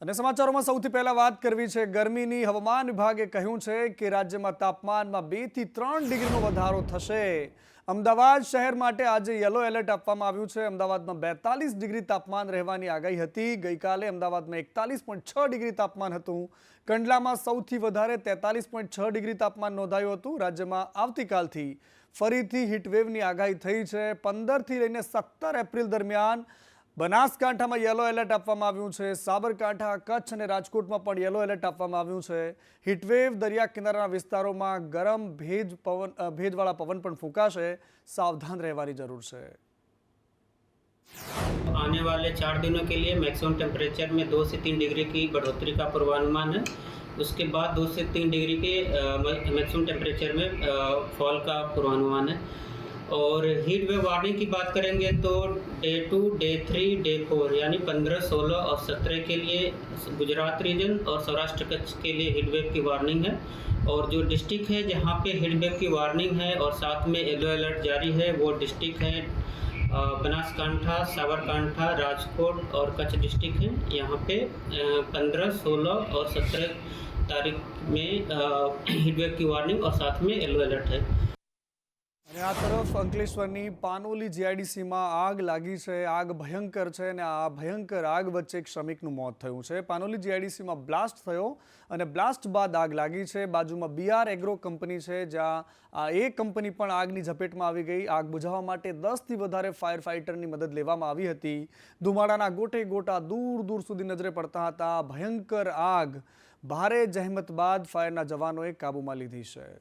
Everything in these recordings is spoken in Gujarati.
અને સમાચારોમાં સૌથી પહેલા વાત કરવી છે ગરમીની। હવામાન વિભાગે કહ્યું છે કે રાજ્યમાં તાપમાનમાં 2 થી 3 ડિગ્રીનો વધારો થશે। અમદાવાદ શહેર માટે આજે યલો એલર્ટ આપવામાં આવ્યું છે। અમદાવાદમાં 42 ડિગ્રી તાપમાન રહેવાની આગાહી હતી। ગઈકાલે અમદાવાદમાં 41.6 ડિગ્રી તાપમાન હતું। કંડલામાં સૌથી વધારે 43.6 ડિગ્રી તાપમાન નોંધાયું હતું। રાજ્યમાં આવતીકાલથી ફરીથી હીટવેવની આગાહી થઈ છે। 15 થી લઈને 17 એપ્રિલ દરમિયાન બનાસકાંઠામાં યલો એલર્ટ આપવામાં આવ્યું છે। સાબરકાંઠા, કચ્છ અને રાજકોટમાં પણ યલો એલર્ટ આપવામાં આવ્યું છે। હીટવેવ દરિયા કિનારાના વિસ્તારોમાં ગરમ ભેજવાળા પવન પણ ફૂંકાશે। સાવધાન રહેવાની જરૂર છે। आने वाले 4 दिनों के लिए मैक्सिमम टेम्परेचर में 2 से 3 डिग्री की बढ़ोतरी का पूर्वानुमान है। उसके बाद 2 से 3 डिग्री के मैक्सिमम टेम्परेचर में फॉल का पूर्वानुमान है। और हीट वेव वार्निंग की बात करेंगे तो डे 2, डे 3, डे 4 यानी 15, 16 और 17 के लिए गुजरात रीजन और सौराष्ट्र कच्छ के लिए हीट वेव की वार्निंग है। और जो डिस्ट्रिक्ट है जहाँ पे हीट वेव की वार्निंग है और साथ में येलो अलर्ट जारी है वो डिस्ट्रिक्ट है बनासकांठा, साबरकांठा, राजकोट और कच्छ डिस्ट्रिक्ट है। यहाँ पे 15, 16 और 17 तारीख में हीट वेव की वार्निंग और साथ में येलो अलर्ट है। અને આ તરફ અંકલેશ્વરની પાનોલી જીઆઈડીસીમાં આગ લાગી છે। આગ ભયંકર છે અને આ ભયંકર આગ વચ્ચે એક શ્રમિકનું મોત થયું છે। પાનોલી જીઆઈડીસીમાં બ્લાસ્ટ થયો અને બ્લાસ્ટ બાદ આગ લાગી છે। બાજુમાં બીઆર એગ્રો કંપની છે જ્યાં એ કંપની પણ આગની ઝપેટમાં આવી ગઈ। આગ બુઝાવવા માટે 10થી વધારે ફાયર ફાઇટરની મદદ લેવામાં આવી હતી। ધુમાડાના ગોટે ગોટા દૂર દૂર સુધી નજરે પડતા હતા। ભયંકર આગ ભારે જહેમત બાદ ફાયરના જવાનોએ કાબૂમાં લીધી છે।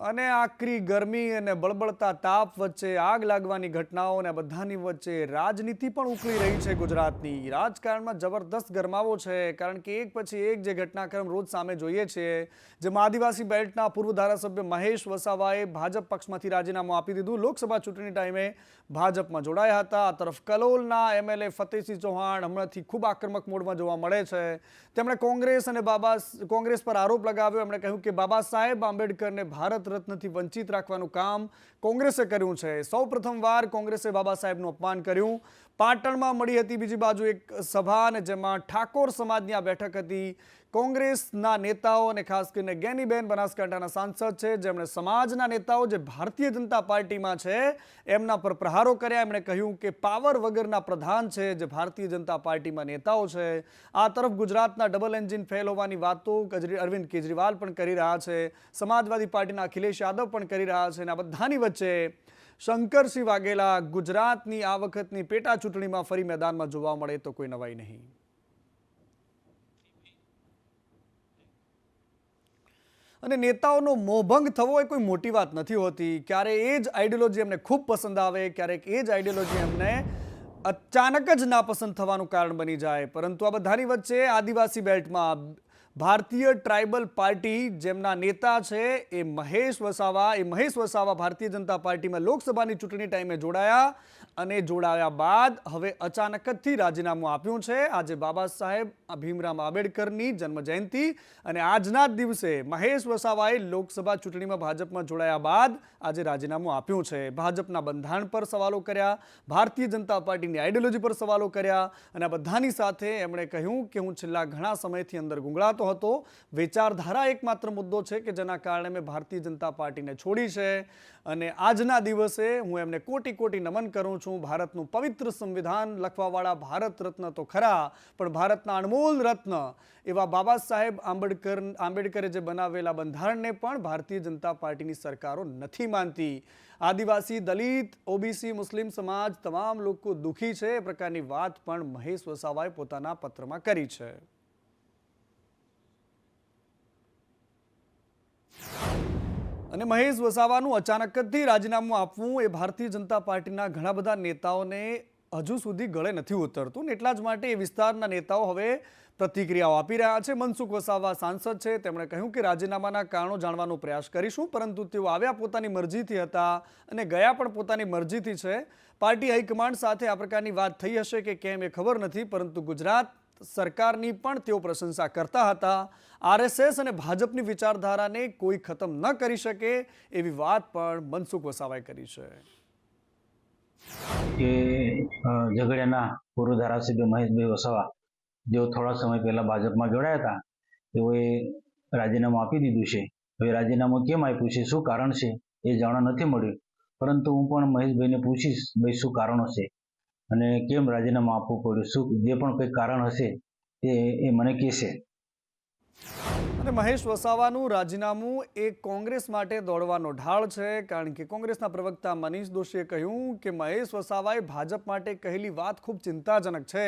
અને આકરી ગરમી અને બળબળતા તાપ વચ્ચે આગ લાગવાની ઘટનાઓ અને બધાની વચ્ચે રાજનીતિ પણ ઉકળી રહી છે। ગુજરાતની રાજકારણમાં જબરદસ્ત ગરમાવો છે કારણ કે એક પછી એક જે ઘટનાક્રમ રોજ સામે જોઈએ છીએ। જેમાં આદિવાસી બેલ્ટના પૂર્વ ધારાસભ્ય મહેશ વસાવાએ ભાજપ પક્ષમાંથી રાજીનામું આપી દીધું। લોકસભા ચૂંટણી ટાઈમે ભાજપમાં જોડાયા હતા। આ તરફ કલોલના એમએલએ ફતેહસિંહ ચૌહાણ હમણાંથી ખૂબ આક્રમક મોડમાં જોવા મળે છે। તેમણે કોંગ્રેસ પર આરોપ લગાવ્યો। એમણે કહ્યું કે બાબા સાહેબ આંબેડકરને ભારત રત્નથી વંચિત રાખવાનું કામ કોંગ્રેસે કર્યું છે। સૌ પ્રથમવાર કોંગ્રેસે બાબા સાહેબનું અપમાન કર્યું। પાટણમાં મળી હતી બીજી બાજુ એક સભા અને જેમાં ઠાકોર સમાજની આ બેઠક હતી। કોંગ્રેસના નેતાઓ અને ખાસ કરીને ગેનીબેન બનાસકાંઠાના સાંસદ છે જેમણે સમાજના નેતાઓ જે ભારતીય જનતા પાર્ટીમાં છે એમના પર પ્રહારો કર્યા। એમણે કહ્યું કે પાવર વગરના પ્રધાન છે જે ભારતીય જનતા પાર્ટીમાં નેતાઓ છે। આ તરફ ગુજરાતના ડબલ એન્જિન ફેલ હોવાની વાતો અરવિંદ કેજરીવાલ પણ કરી રહ્યા છે। સમાજવાદી પાર્ટીના અખિલેશ યાદવ પણ કરી રહ્યા છે। અને આ બધાની વચ્ચે શંકરસિંહ વાઘેલા ગુજરાતની આ વખતની પેટા ચૂંટણીમાં ફરી મેદાનમાં જોવા મળે તો કોઈ નવાઈ નહીં। અને નેતાઓનો મોભંગ થવો એ કોઈ મોટી વાત નથી હોતી। ક્યારે એ જ આઈડિયોલોજી એમને ખૂબ પસંદ આવે, ક્યારેક એ જ આઈડિયોલોજી એમને અચાનક જ નાપસંદ થવાનું કારણ બની જાય। પરંતુ આ બધાની વચ્ચે આદિવાસી બેલ્ટમાં ભારતીય ટ્રાઇબલ પાર્ટી જેમના નેતા છે એ મહેશ વસાવા ભારતીય જનતા પાર્ટીમાં લોકસભાની ચૂંટણી ટાઈમે જોડાયા અને જોડાયા બાદ હવે અચાનક જ રાજીનામું આપ્યું છે। આજે બાબા સાહેબ ભીમરાવ આંબેડકરની જન્મજયંતિ અને આજના જ દિવસે મહેશ વસાવાએ લોકસભા ચૂંટણીમાં ભાજપમાં જોડાયા બાદ આજે રાજીનામું આપ્યું છે। ભાજપના બંધારણ પર સવાલો કર્યા, ભારતીય જનતા પાર્ટીની આઈડિયોલોજી પર સવાલો કર્યા અને આ બધાની સાથે એમણે કહ્યું કે હું છેલ્લા ઘણા સમયથી અંદર ગુંગળાતો હતો। વિચારધારા એકમાત્ર મુદ્દો છે કે જેના કારણે મેં ભારતીય જનતા પાર્ટીને છોડી છે અને આજના દિવસે હું એમને કોટી કોટી નમન કરું છું। ભારતનું પવિત્ર સંવિધાન લખવાવાળા ભારત રત્ન તો ખરા પણ ભારતના અણમોલ રત્ન એવા બાબા સાહેબ આંબેડકરે જે બનાવેલા બંધારણને પણ ભારતીય જનતા પાર્ટીની સરકારો નથી માનતી। આદિવાસી, દલિત, ઓબીસી, મુસ્લિમ સમાજ તમામ લોકો દુઃખી છે એ પ્રકારની વાત પણ મહેશ વસાવાએ પોતાના પત્રમાં કરી છે। અને મહેશ વસાવાનું અચાનક જ રાજીનામું આપવું એ ભારતીય જનતા પાર્ટીના ઘણા બધા નેતાઓને હજુ સુધી ગળે નથી ઉતરતું ને એટલા જ માટે એ વિસ્તારના નેતાઓ હવે પ્રતિક્રિયાઓ આપી રહ્યા છે। મનસુખ વસાવા સાંસદ છે, તેમણે કહ્યું કે રાજીનામાના કારણો જાણવાનો પ્રયાસ કરીશું પરંતુ તેઓ આવ્યા પોતાની મરજીથી હતા અને ગયા પણ પોતાની મરજીથી છે। પાર્ટી હાઈકમાન્ડ સાથે આ પ્રકારની વાત થઈ હશે કે કેમ એ ખબર નથી પરંતુ ગુજરાત સરકારની પણ તેઓ પ્રશંસા કરતા હતા। આરએસએસ અને ભાજપની વિચારધારાને કોઈ ખતમ ન કરી શકે એવી વાત પણ મનસુખ વસાવાએ કરી છે। કે ઝઘડિયાના પૂર્વ ધારાસભ્ય મહેશભાઈ વસાવા જેઓ થોડા સમય પહેલા ભાજપમાં જોડાયા હતા તેઓએ રાજીનામું આપી દીધું છે. હવે રાજીનામું કેમ આપ્યું છે, શું કારણ છે એ જાણવા નથી મળ્યું, પરંતુ હું પણ મહેશભાઈને પૂછીશ ભાઈ શું કારણો છે અને કેમ રાજીનામું આપવું પડ્યું, શું જે પણ કંઈ કારણ હશે એ મને કહેશે. અને મહેશ વસાવાનું રાજીનામું એ કોંગ્રેસ માટે દોડવાનો ઢાળ છે, કારણ કે કોંગ્રેસના પ્રવક્તા મનીષ દોશીએ કહ્યું કે મહેશ વસાવાએ ભાજપ માટે કહેલી વાત ખૂબ ચિંતાજનક છે.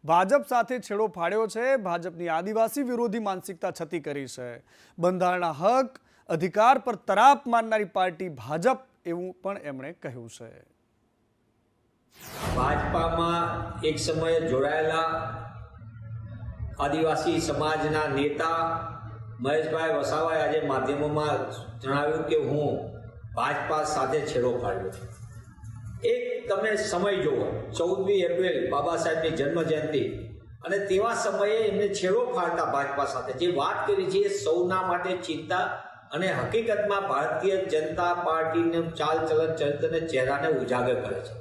ભાજપ સાથે છેડો ફાડ્યો છે, ભાજપની આદિવાસી વિરોધી માનસિકતા છતી કરી છે, બંધારણના હક અધિકાર પર તરાપ મારનારી પાર્ટી ભાજપ, એવું પણ એમણે કહ્યું છે. ભાજપામાં એક સમયે જોડાયેલા આદિવાસી સમાજના નેતા મહેશભાઈ વસાવાએ આજે માધ્યમોમાં જણાવ્યું કે હું ભાજપા સાથે છેડો ફાડ્યો છું. એક તમે સમય જુઓ, 14મી એપ્રિલ બાબા સાહેબની જન્મ જયંતિ, અને તેવા સમયે એમને છેડો ફાડતા ભાજપા સાથે જે વાત કરી છે એ સૌના માટે ચિંતા અને હકીકતમાં ભારતીય જનતા પાર્ટીનું ચાલચલન ચરિત્ર અને ચહેરાને ઉજાગર કરે છે.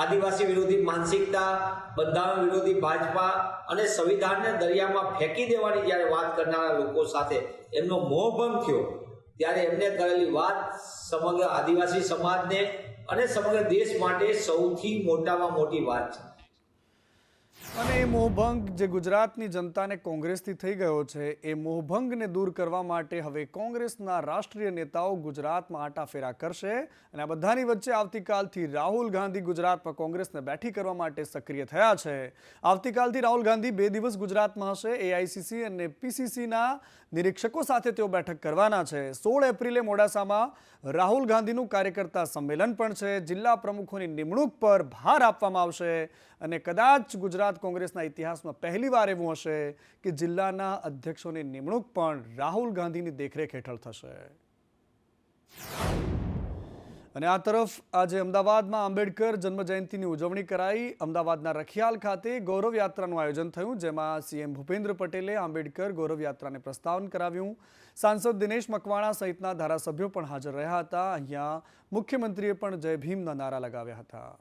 આદિવાસી વિરોધી માનસિકતા, બંધારણ વિરોધી ભાજપા અને સંવિધાનને દરિયામાં ફેંકી દેવાની જ્યારે વાત કરનારા લોકો સાથે એમનો મોહભંગ થયો ત્યારે એમને કરેલી વાત સમગ્ર આદિવાસી સમાજને અને સમગ્ર દેશ માટે સૌથી મોટામાં મોટી વાત છે. અને એ મોહભંગ જે ગુજરાતની જનતાને કોંગ્રેસથી થઈ ગયો છે, એ મોહભંગને દૂર કરવા માટે હવે કોંગ્રેસના રાષ્ટ્રીય નેતાઓ ગુજરાતમાં આંટાફેરા કરશે. અને આ બધાની વચ્ચે આવતીકાલથી રાહુલ ગાંધી ગુજરાતમાં કોંગ્રેસને બેઠી કરવા માટે સક્રિય થયા છે. આવતીકાલથી રાહુલ ગાંધી 2 દિવસ ગુજરાતમાં હશે. એઆઈસીસી અને પીસીસીના નિરીક્ષકો સાથે તેઓ બેઠક કરવાના છે. 16 એપ્રિલે મોડાસામાં રાહુલ ગાંધીનું કાર્યકર્તા સંમેલન પણ છે. જિલ્લા પ્રમુખોની નિમણૂક પર ભાર આપવામાં આવશે અને કદાચ ગુજરાત કોંગ્રેસના ઇતિહાસમાં પહેલીવાર એવું હશે કે જિલ્લાના અધ્યક્ષોની નિમણૂક પણ રાહુલ ગાંધીની દેખરેખ હેઠળ થશે. અને આ તરફ આજે અમદાવાદમાં આંબેડકર જન્મજયંતિની ઉજવણી કરાઈ. અમદાવાદના રખિયાલ ખાતે ગૌરવ યાત્રાનું આયોજન થયું, જેમાં સીએમ ભૂપેન્દ્ર પટેલે આંબેડકર ગૌરવ યાત્રાને પ્રસ્થાન કરાવ્યું. સાંસદ દિનેશ મકવાણા સહિતના ધારાસભ્યો પણ હાજર રહ્યા હતા. અહીંયા મુખ્યમંત્રીએ પણ જય ભીમના નારા લગાવ્યા હતા.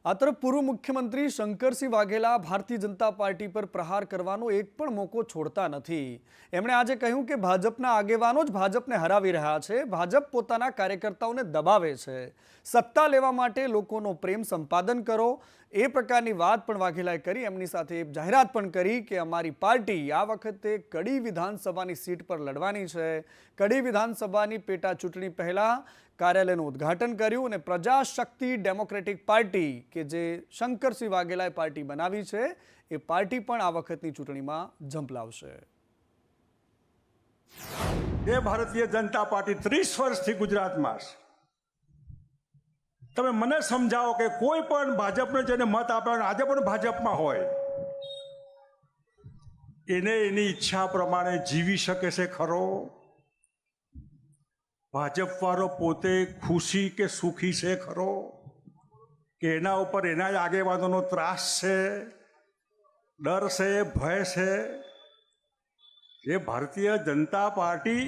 આ તરફ પૂર્વ મુખ્યમંત્રી શંકરસિંહ વાઘેલા ભારતીય જનતા પાર્ટી પર પ્રહાર કરવાનો એક પણ મોકો છોડતા નથી. એમણે આજે કહ્યું કે ભાજપના આગેવાનો જ ભાજપને હરાવી રહ્યા છે. ભાજપ પોતાના કાર્યકર્તાઓને દબાવે છે. સત્તા લેવા માટે લોકોનો પ્રેમ સંપાદન કરો, એ પ્રકારની વાત પણ વાઘેલાએ કરી. એમની સાથે જાહેરાત પણ કરી કે અમારી પાર્ટી આ વખતે કડી વિધાનસભાની સીટ પર લડવાની છે. કડી વિધાનસભાની પેટા ચૂંટણી પહેલા કાર્યાલયનું ઉદ્ઘાટન કર્યું અને પ્રજાશક્તિ ડેમોક્રેટિક પાર્ટી કે જે શંકરસિંહ વાઘેલાએ પાર્ટી બનાવી છે, એ પાર્ટી પણ આ વખતની ચૂંટણીમાં ઝંપલાવશે. એ ભારતીય જનતા પાર્ટી 30 વર્ષથી ગુજરાતમાં છે. તમે મને સમજાવો કે કોઈ પણ ભાજપને જેને મત આપ્યો આજે પણ ભાજપમાં હોય એને એની ઈચ્છા પ્રમાણે જીવી શકે છે ખરો? ભાજપવાળો પોતે ખુશી કે સુખી છે ખરો? કે એના ઉપર એના જ આગેવાનોનો ત્રાસ છે, ડર છે, ભય છે? એ ભારતીય જનતા પાર્ટી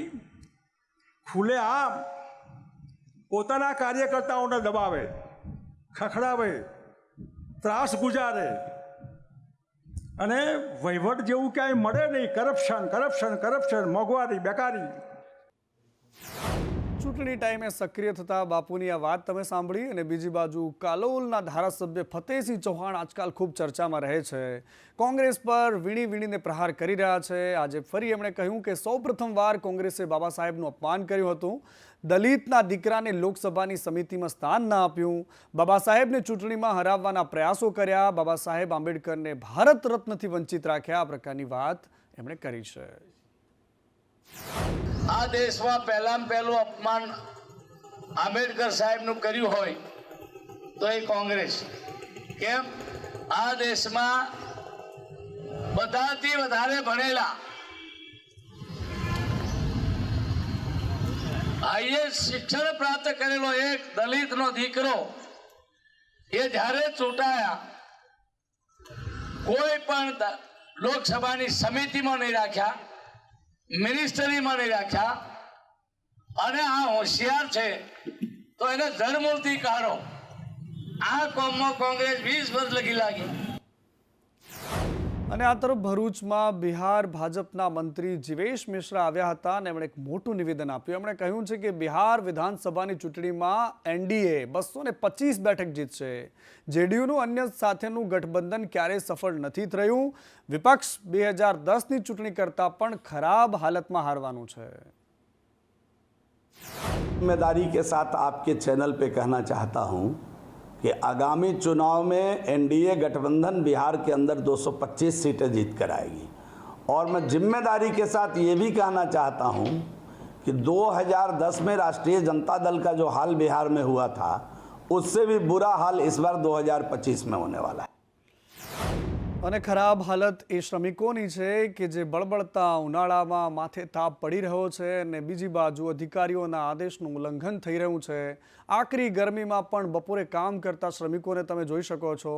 ખુલ્લેઆમ પોતાના કાર્યકર્તાઓને દબાવે, ખખડાવે, ત્રાસ ગુજારે અને વહીવટ જેવું ક્યાંય મળે નહીં. કરપ્શન, કરપ્શન, કરપ્શન, મોંઘવારી, બેકારી. ચૂંટણી ટાઈમે સક્રિય થતા બાપુની આ વાત તમે સાંભળી. અને બીજી બાજુ કાલોલના ધારાસભ્ય ફતેહસિંહ ચૌહાણ આજકાલ ખૂબ ચર્ચામાં રહે છે. કોંગ્રેસ પર વીણીને પ્રહાર કરી રહ્યા છે. આજે ફરી એમણે કહ્યું કે સૌપ્રથમવાર કોંગ્રેસે બાબા સાહેબનું અપમાન કર્યું હતું. દલિતના દીકરાને લોકસભાની સમિતિમાં સ્થાન ના આપ્યું. બાબા સાહેબને ચૂંટણીમાં હરાવવાના પ્રયાસો કર્યા. બાબા સાહેબ આંબેડકરને ભારત રત્નથી વંચિત રાખ્યા. આ પ્રકારની વાત એમણે કરી છે. આ દેશમાં પહેલું અપમાન આંબેડકર સાહેબનું કર્યું હોય તો એ કોંગ્રેસ. કેમ? આ દેશમાં બધાથી વધારે ભણેલા, હાઈએસ્ટ શિક્ષણ પ્રાપ્ત કરેલો એક દલિતનો દીકરો એ જ્યારે ચૂંટાયા, કોઈ પણ લોકસભાની સમિતિમાં નહીં રાખ્યા, મિનિસ્ટરીમાં નહીં રાખ્યા, અને આ હોશિયાર છે તો એને જળમૂળથી કાઢો. આ કોમમાં કોંગ્રેસ 20 વર્ષ લગી લાગી. અને આ તરફ ભરૂચમાં બિહાર ભાજપના મંત્રી જીવેશ મિશ્રા આવ્યા હતા અને એમણે એક મોટું નિવેદન આપ્યું. એમણે કહ્યું છે કે બિહાર વિધાનસભાની ચૂંટણીમાં એનડીએ 225 બેઠક જીતશે. જેડીયુનું અન્ય સાથેનું ગઠબંધન ક્યારેય સફળ નથી થયું. વિપક્ષ 2010ની ચૂંટણી કરતાં પણ ખરાબ હાલતમાં હારવાનું છે. जिम्मेदारी के साथ आपके चैनल पे कहना चाहता हूं कि आगामी चुनाव में एनडीए गठबंधन बिहार के अंदर 225 सीटें जीत कर आएगी और मैं जिम्मेदारी के साथ ये भी कहना चाहता हूं कि 2010 में राष्ट्रीय जनता दल का जो हाल बिहार में हुआ था उससे भी बुरा हाल इस बार 2025 में होने वाला है. અને ખરાબ હાલત એ શ્રમિકોની છે કે જે બળબળતા ઉનાળામાં માથે તાપ પડી રહ્યો છે અને બીજી બાજુ અધિકારીઓના આદેશનું ઉલ્લંઘન થઈ રહ્યું છે. આકરી ગરમીમાં પણ બપોરે કામ કરતા શ્રમિકોને તમે જોઈ શકો છો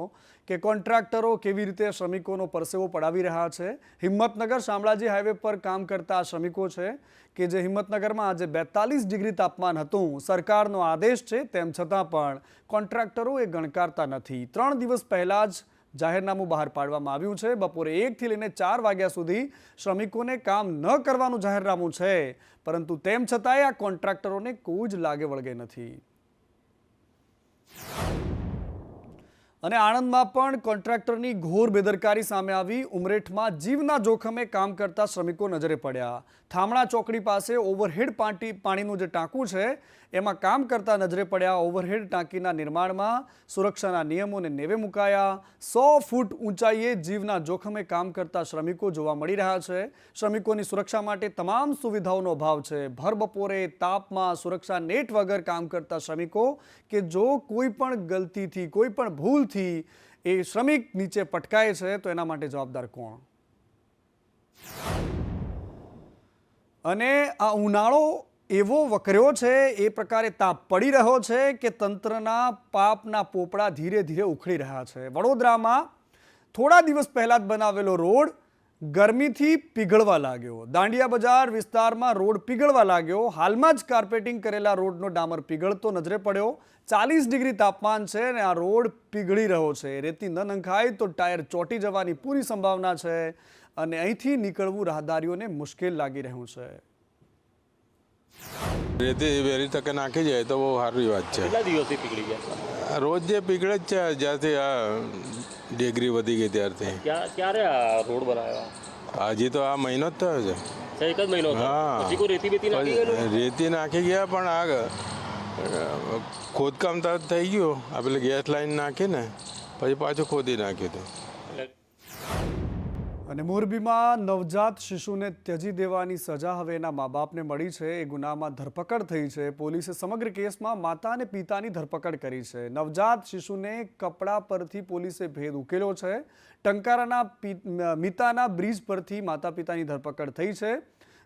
કે કોન્ટ્રાક્ટરો કેવી રીતે શ્રમિકોનો પરસેવો પડાવી રહ્યા છે. હિંમતનગર શામળાજી હાઈવે પર કામ કરતા શ્રમિકો છે કે જે હિંમતનગરમાં આજે 42 ડિગ્રી તાપમાન હતું. સરકારનો આદેશ છે તેમ છતાં પણ કોન્ટ્રાક્ટરો એ ગણકારતા નથી. 3 દિવસ પહેલાં જ જાહેરનામું બહાર પાડવામાં આવ્યું છે. બપોરે 1 થી લઈને 4 વાગ્યા સુધી શ્રમિકોને કામ ન કરવાનું જાહેરનામું છે, પરંતુ તેમ છતાંય આ કોન્ટ્રાક્ટરોને કોઈ જ લાગે વળગે નથી. અને આણંદમાં પણ કોન્ટ્રાક્ટરની ઘોર બેદરકારી સામે આવી. ઉમરેઠમાં જીવના જોખમે કામ કરતા શ્રમિકો નજરે પડ્યા. થામણા ચોકડી પાસે ઓવરહેડ પાણીનું જે ટાંકું છે એમાં કામ કરતા નજરે પડ્યા. ઓવરહેડ ટાંકીના નિર્માણમાં સુરક્ષાના નિયમોને નેવે મુકાયા. 100 ફૂટ ઊંચાઈએ જીવના જોખમે કામ કરતા શ્રમિકો જોવા મળી રહ્યા છે. શ્રમિકોની સુરક્ષા માટે તમામ સુવિધાઓનો અભાવ છે. ભર બપોરે તાપમાં સુરક્ષા નેટ વગર કામ કરતા શ્રમિકો કે જો કોઈ પણ ગલતીથી કોઈ પણ ભૂલથી એ શ્રમિક નીચે પટકાય છે તો એના માટે જવાબદાર કોણ? અને આ ઉનાળો એવો વકર્યો છે, એ પ્રકારે તાપ પડી રહ્યો છે કે તંત્રના પાપના પોપડા ધીરે ધીરે ઉખડી રહ્યા છે. વડોદરામાં થોડા દિવસ પહેલાં જ બનાવેલો રોડ ગરમીથી પીગળવા લાગ્યો. દાંડિયા બજાર વિસ્તારમાં રોડ પીગળવા લાગ્યો. હાલમાં જ કાર્પેટિંગ કરેલા રોડનો ડામર પીગળતો નજરે પડ્યો. 40 ડિગ્રી તાપમાન છે અને આ રોડ પીગળી રહ્યો છે. રેતી ન નંખાય તો ટાયર ચોંટી જવાની પૂરી સંભાવના છે અને અહીંથી નીકળવું રાહદારીઓને મુશ્કેલ લાગી રહ્યું છે. રેતી વહેલી તકે નાખી જાય તો બહુ સારી વાત છે. કેટલા દિવસથી પીગળી ગયા? રોજ જે પીગળે જ છે જ્યારથી આ ડિગ્રી વધી ગઈ ત્યારથી. ક્યારે આ રોડ બનાવ્યો? હજી તો આ મહિનો જ થયો છે. એક જ મહિનો થયો. હા. પછી કોઈ રેતી બેતી નાખી ગયેલું? રેતી નાખી ગયા પણ આ ખોદકામ તરત થઈ ગયું. આ પેલી ગેસ લાઈન નાખીને પછી પાછું ખોદી નાખ્યું હતું. અને મોરબીમાં નવજાત શિશુને ત્યજી દેવાની સજા હવે એના મા બાપને મળી છે. એ ગુનામાં ધરપકડ થઈ છે. પોલીસે સમગ્ર કેસમાં માતા અને પિતાની ધરપકડ કરી છે. નવજાત શિશુને કપડા પરથી પોલીસે ભેદ ઉકેલ્યો છે. ટંકારાના મીતાના બ્રિજ પરથી માતા પિતાની ધરપકડ થઈ છે.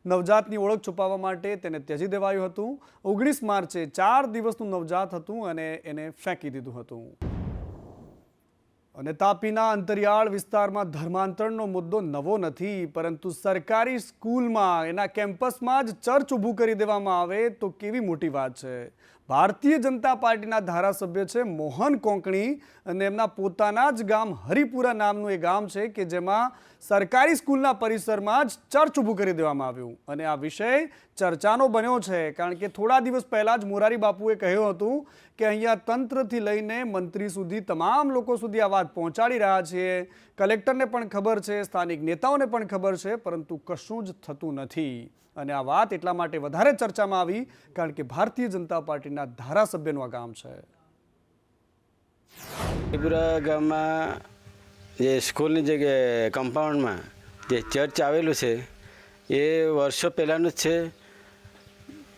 નવજાતની ઓળખ છુપાવવા માટે તેને ત્યજી દેવાયું હતું. 19 માર્ચે 4 દિવસનું નવજાત હતું અને એને ફેંકી દીધું હતું. અને તાપીના અંતરિયાળ વિસ્તારમાં ધર્માંતરણનો મુદ્દો નવો નથી, પરંતુ સરકારી સ્કૂલમાં એના કેમ્પસમાં જ ચર્ચ ઊભું કરી દેવામાં આવે તો કેવી મોટી વાત છે. ભારતીય જનતા પાર્ટીના ધારાસભ્ય છે મોહન કોંકણી અને એમના પોતાના જ ગામ હરિપુરા નામનું એ ગામ છે કે જેમાં સરકારી સ્કૂલના પરિસરમાં જ ચર્ચ ઊભું કરી દેવામાં આવ્યું. અને આ વિષય ચર્ચાનો બન્યો છે કારણ કે થોડા દિવસ પહેલાં જ મોરારી બાપુએ કહ્યું હતું કે અહીંયા તંત્રથી લઈને મંત્રી સુધી તમામ લોકો સુધી આ વાત પહોંચાડી રહ્યા છીએ. કલેક્ટરને પણ ખબર છે, સ્થાનિક નેતાઓને પણ ખબર છે, પરંતુ કશું જ થતું નથી. અને આ વાત એટલા માટે વધારે ચર્ચામાં આવી કારણ કે ભારતીય જનતા પાર્ટીના ધારાસભ્યનું આ ગામ છે. હરિપુરા ગામમાં જે સ્કૂલની જગ્યાએ કમ્પાઉન્ડમાં જે ચર્ચ આવેલું છે એ વર્ષો પહેલાંનું જ છે.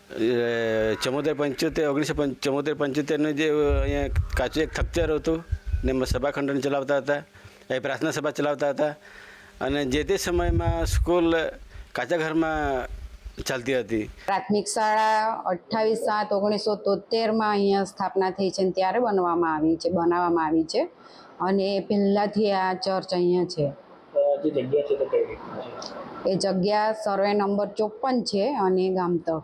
1974-75નું જે અહીંયા કાચું એક સ્ટ્રક્ચર હતું ને એમાં સભાખંડન ચલાવતા હતા, એ પ્રાર્થના સભા ચલાવતા હતા. અને જે તે સમયમાં સ્કૂલ કાચા ઘરમાં ચાલતી હતી. પ્રાથમિક શાળા 28/7/1973માં અહીંયા સ્થાપના થઈ છે અને ત્યારે બનાવવામાં આવી છે અને પહેલાંથી આ ચર્ચ અહીંયા છે. જે જગ્યા છે તો કઈ રીતના છે? એ જગ્યા સર્વે નંબર 54 છે અને ગામતળ.